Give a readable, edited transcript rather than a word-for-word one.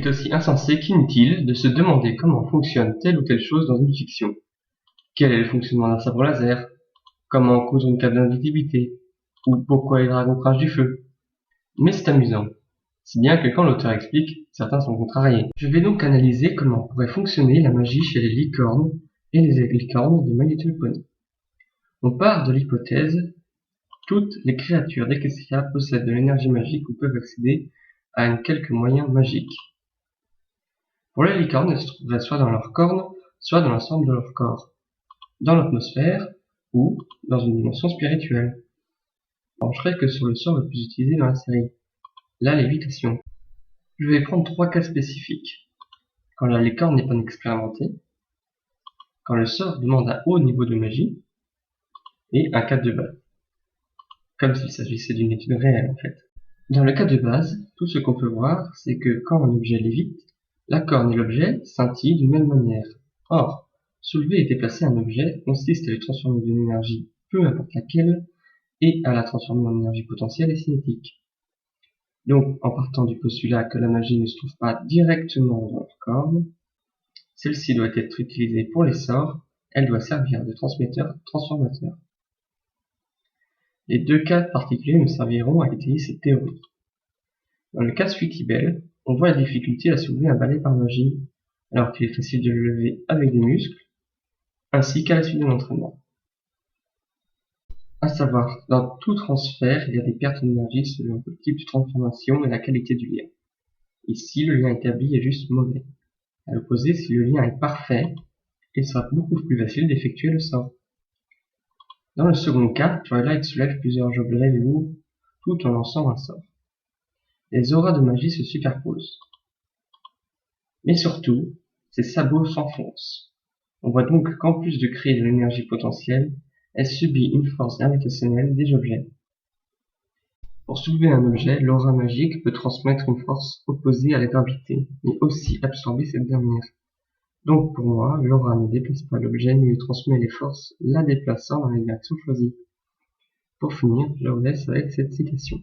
Il est aussi insensé qu'inutile de se demander comment fonctionne telle ou telle chose dans une fiction. Quel est le fonctionnement d'un sabre laser? Comment coudre une cape d'invisibilité? Ou pourquoi les dragons crachent du feu? Mais c'est amusant. Si bien que quand l'auteur explique, certains sont contrariés. Je vais donc analyser comment pourrait fonctionner la magie chez les licornes et les licornes de My Little Pony. On part de l'hypothèse toutes les créatures d'Equestria possèdent de l'énergie magique ou peuvent accéder à un quelque moyen magique. Pour les licornes, elles se trouveraient soit dans leurs cornes, soit dans l'ensemble de leur corps, dans l'atmosphère ou dans une dimension spirituelle. Je ne pencherai que sur le sort le plus utilisé dans la série, la lévitation. Je vais prendre 3 cas spécifiques. Quand la licorne n'est pas expérimentée, quand le sort demande un haut niveau de magie, et un cas de base. Comme s'il s'agissait d'une étude réelle en fait. Dans le cas de base, tout ce qu'on peut voir, c'est que quand un objet lévite, la corne et l'objet scintillent d'une même manière. Or, soulever et déplacer un objet consiste à le transformer d'une énergie, peu importe laquelle, et à la transformer en énergie potentielle et cinétique. Donc, en partant du postulat que la magie ne se trouve pas directement dans leur corne, celle-ci doit être utilisée pour les sorts, elle doit servir de transmetteur-transformateur. Les 2 cas particuliers me serviront à étayer cette théorie. Dans le cas Sweetibelle, on voit la difficulté à soulever un balai par magie, alors qu'il est facile de le lever avec des muscles, ainsi qu'à la suite d'un entraînement. À savoir, dans tout transfert, il y a des pertes d'énergie selon le type de transformation et la qualité du lien. Ici, le lien établi est juste mauvais. À l'opposé, si le lien est parfait, il sera beaucoup plus facile d'effectuer le sort. Dans le second cas, Twilight soulève plusieurs objets lourds tout en lançant un sort. Les auras de magie se superposent. Mais surtout, ses sabots s'enfoncent. On voit donc qu'en plus de créer de l'énergie potentielle, elle subit une force gravitationnelle des objets. Pour soulever un objet, l'aura magique peut transmettre une force opposée à la gravité, mais aussi absorber cette dernière. Donc pour moi, l'aura ne déplace pas l'objet, mais lui transmet les forces, la déplaçant dans les directions choisies. Pour finir, je vous laisse avec cette citation.